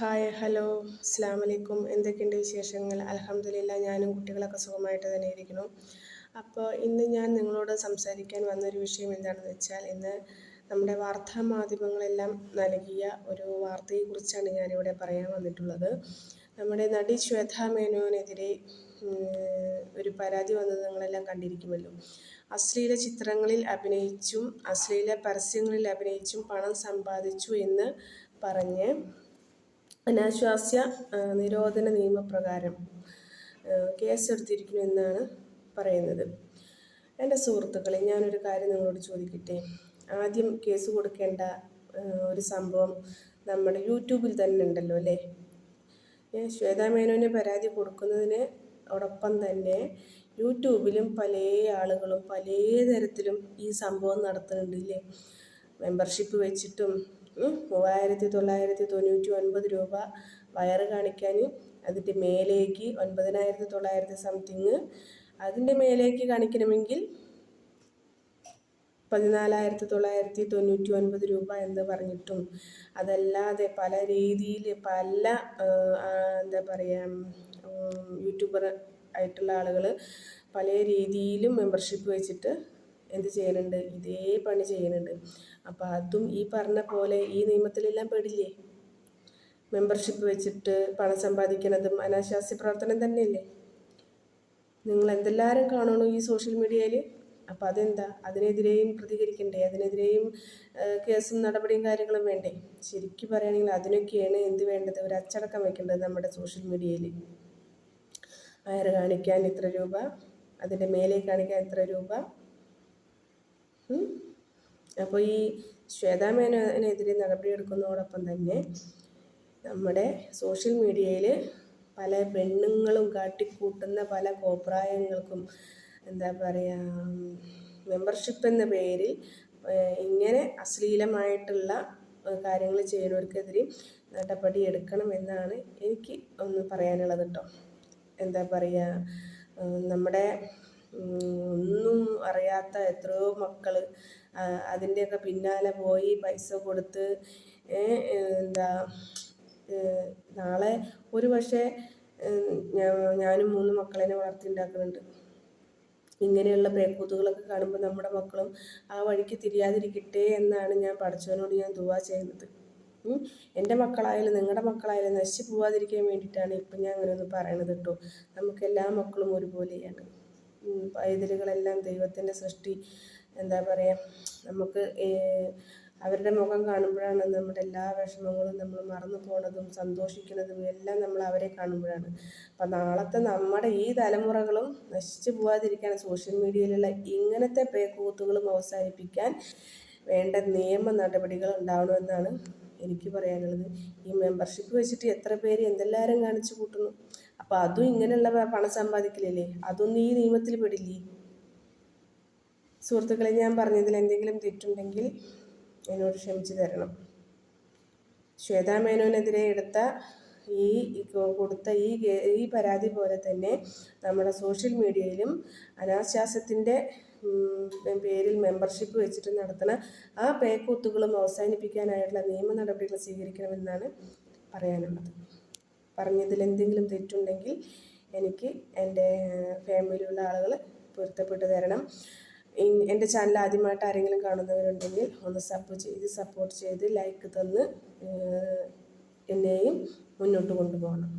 Hi hello അസ്സാം വലൈക്കും. എന്തൊക്കെയുണ്ട് വിശേഷങ്ങൾ? അൽഹംദുലില്ലാ, ഞാനും കുട്ടികളൊക്കെ സുഖമായിട്ട് തന്നെ ഇരിക്കുന്നു. അപ്പോൾ ഇന്ന് ഞാൻ നിങ്ങളോട് സംസാരിക്കാൻ വന്നൊരു വിഷയം എന്താണെന്ന് വെച്ചാൽ, ഇന്ന് നമ്മുടെ വാർത്താ മാധ്യമങ്ങളെല്ലാം നൽകിയ ഒരു വാർത്തയെക്കുറിച്ചാണ് ഞാനിവിടെ പറയാൻ വന്നിട്ടുള്ളത്. നമ്മുടെ നടി ശ്വേതാ മേനോനെതിരെ ഒരു പരാതി വന്നത് നിങ്ങളെല്ലാം കണ്ടിരിക്കുമല്ലോ. അശ്ലീല ചിത്രങ്ങളിൽ അഭിനയിച്ചും അശ്ലീല പരസ്യങ്ങളിൽ അഭിനയിച്ചും പണം സമ്പാദിച്ചു എന്ന് പറഞ്ഞ് അനാശാസ്യ നിരോധന നിയമപ്രകാരം കേസെടുത്തിരിക്കുന്നു എന്നാണ് പറയുന്നത്. എൻ്റെ സുഹൃത്തുക്കളെ, ഞാനൊരു കാര്യം നിങ്ങളോട് ചോദിക്കട്ടെ. ആദ്യം കേസ് കൊടുക്കേണ്ട ഒരു സംഭവം നമ്മുടെ യൂട്യൂബിൽ തന്നെ ഉണ്ടല്ലോ അല്ലേ. ശ്വേതാ മേനോന് പരാതി കൊടുക്കുന്നതിനോടൊപ്പം തന്നെ യൂട്യൂബിലും പല ആളുകളും പല തരത്തിലും ഈ സംഭവം നടത്തുന്നുണ്ട് ഇല്ലേ. മെമ്പർഷിപ്പ് വെച്ചിട്ടും 3999 രൂപ വയറ് കാണിക്കാൻ, അതിൻ്റെ മേലേക്ക് 9900 സംതിങ്, അതിൻ്റെ മേലേക്ക് കാണിക്കണമെങ്കിൽ 14999 രൂപ എന്ന് പറഞ്ഞിട്ടും, അതല്ലാതെ പല രീതിയിൽ പല എന്താ പറയുക യൂട്യൂബർ ആയിട്ടുള്ള ആളുകൾ പല രീതിയിലും മെമ്പർഷിപ്പ് വെച്ചിട്ട് എന്ത് ചെയ്യുന്നുണ്ട്, ഇതേ പണി ചെയ്യുന്നുണ്ട്. അപ്പോൾ അതും ഈ പറഞ്ഞ പോലെ ഈ നിയമത്തിലെല്ലാം പെടില്ലേ. മെമ്പർഷിപ്പ് വെച്ചിട്ട് പണം സമ്പാദിക്കുന്നതും അനാശാസ്യ പ്രവർത്തനം തന്നെയല്ലേ. നിങ്ങൾ എന്തെല്ലാവരും കാണണോ ഈ സോഷ്യൽ മീഡിയയിൽ. അപ്പോൾ അതെന്താ, അതിനെതിരെയും പ്രതികരിക്കണ്ടേ, അതിനെതിരെയും കേസും നടപടിയും കാര്യങ്ങളും വേണ്ടേ. ശരിക്കും പറയുകയാണെങ്കിൽ അതിനൊക്കെയാണ് എന്ത് വേണ്ടത്, ഒരു അച്ചടക്കം വെക്കേണ്ടത് നമ്മുടെ സോഷ്യൽ മീഡിയയിൽ. വയറ് കാണിക്കാൻ ഇത്ര രൂപ, അതിൻ്റെ മേലേക്ക് കാണിക്കാൻ ഇത്ര രൂപ. അപ്പോൾ ഈ ശ്വേതാ മേനോനെതിരെ നടപടിയെടുക്കുന്നതോടൊപ്പം തന്നെ നമ്മുടെ സോഷ്യൽ മീഡിയയിൽ പല പെണ്ണുങ്ങളും കാട്ടിക്കൂട്ടുന്ന പല കോപ്രായങ്ങൾക്കും എന്താ പറയുക, മെമ്പർഷിപ്പ് എന്ന പേരിൽ ഇങ്ങനെ അശ്ലീലമായിട്ടുള്ള കാര്യങ്ങൾ ചെയ്യുന്നവർക്കെതിരെ നടപടി എടുക്കണം എന്നാണ് എനിക്ക് ഒന്ന് പറയാനുള്ളത് കേട്ടോ. എന്താ പറയുക, നമ്മുടെ ഒന്നും അറിയാത്ത എത്രയോ മക്കൾ അതിൻ്റെയൊക്കെ പിന്നാലെ പോയി പൈസ കൊടുത്ത് എന്താ നാളെ ഒരു പക്ഷേ ഞാനും 3 മക്കളെ വളർത്തിയുണ്ടാക്കുന്നുണ്ട്. ഇങ്ങനെയുള്ള പേക്കൂത്തുകളൊക്കെ കാണുമ്പോൾ നമ്മുടെ മക്കളും ആ വഴിക്ക് തിരിയാതിരിക്കട്ടെ എന്നാണ് ഞാൻ പടച്ചവനോട് ദുആ ചെയ്യുന്നത്. എൻ്റെ മക്കളായാലും നിങ്ങളുടെ മക്കളായാലും നശിച്ചു പോവാതിരിക്കാൻ വേണ്ടിയിട്ടാണ് ഇപ്പം ഞാൻ അങ്ങനെ ഒന്ന് പറയണത് കേട്ടോ. നമുക്കെല്ലാ മക്കളും ഒരുപോലെയാണ്. പൈതലുകളെല്ലാം ദൈവത്തിൻ്റെ സൃഷ്ടി. എന്താ പറയുക, നമുക്ക് അവരുടെ മുഖം കാണുമ്പോഴാണ് നമ്മുടെ എല്ലാ വിഷമങ്ങളും നമ്മൾ മറന്നു പോണതും സന്തോഷിക്കുന്നതും എല്ലാം നമ്മൾ അവരെ കാണുമ്പോഴാണ്. അപ്പം നാളത്തെ നമ്മുടെ ഈ തലമുറകളും നശിച്ചു പോവാതിരിക്കാൻ സോഷ്യൽ മീഡിയയിലുള്ള ഇങ്ങനത്തെ പേക്കൂത്തുകളും അവസാനിപ്പിക്കാൻ വേണ്ട നിയമ നടപടികൾ ഉണ്ടാവണമെന്നാണ് എനിക്ക് പറയാനുള്ളത്. ഈ മെമ്പർഷിപ്പ് വെച്ചിട്ട് എത്ര പേര് എന്തെല്ലാവരും കാണിച്ചു കൂട്ടുന്നു. അപ്പോൾ അതും ഇങ്ങനെയുള്ള പണം സമ്പാദിക്കലല്ലേ, അതൊന്നും ഈ നിയമത്തിൽ പെടില്ലേ. സുഹൃത്തുക്കളെ, ഞാൻ പറഞ്ഞതിൽ എന്തെങ്കിലും തെറ്റുണ്ടെങ്കിൽ എന്നോട് ക്ഷമിച്ചു തരണം. ശ്വേതാ മേനോനെതിരെ കൊടുത്ത ഈ പരാതി പോലെ തന്നെ നമ്മുടെ സോഷ്യൽ മീഡിയയിലും അനാശാസ്യത്തിൻ്റെ പേരിൽ മെമ്പർഷിപ്പ് വെച്ചിട്ട് നടത്തുന്ന ആ പേക്കൂത്തുകളും അവസാനിപ്പിക്കാനായിട്ടുള്ള നിയമ നടപടികൾ സ്വീകരിക്കണമെന്നാണ് പറയാനുള്ളത്. പറഞ്ഞതിൽ എന്തെങ്കിലും തെറ്റുണ്ടെങ്കിൽ എനിക്ക് എൻ്റെ ഫാമിലിയിലുള്ള ആളുകൾ പൊരുത്തപ്പെട്ട് തരണം. എൻ്റെ ചാനൽ ആദ്യമായിട്ട് ആരെങ്കിലും കാണുന്നവരുണ്ടെങ്കിൽ ഒന്ന് സപ്പോർട്ട് ചെയ്ത് ലൈക്ക് തന്ന് എന്നെയും മുന്നോട്ട് കൊണ്ടുപോകണം.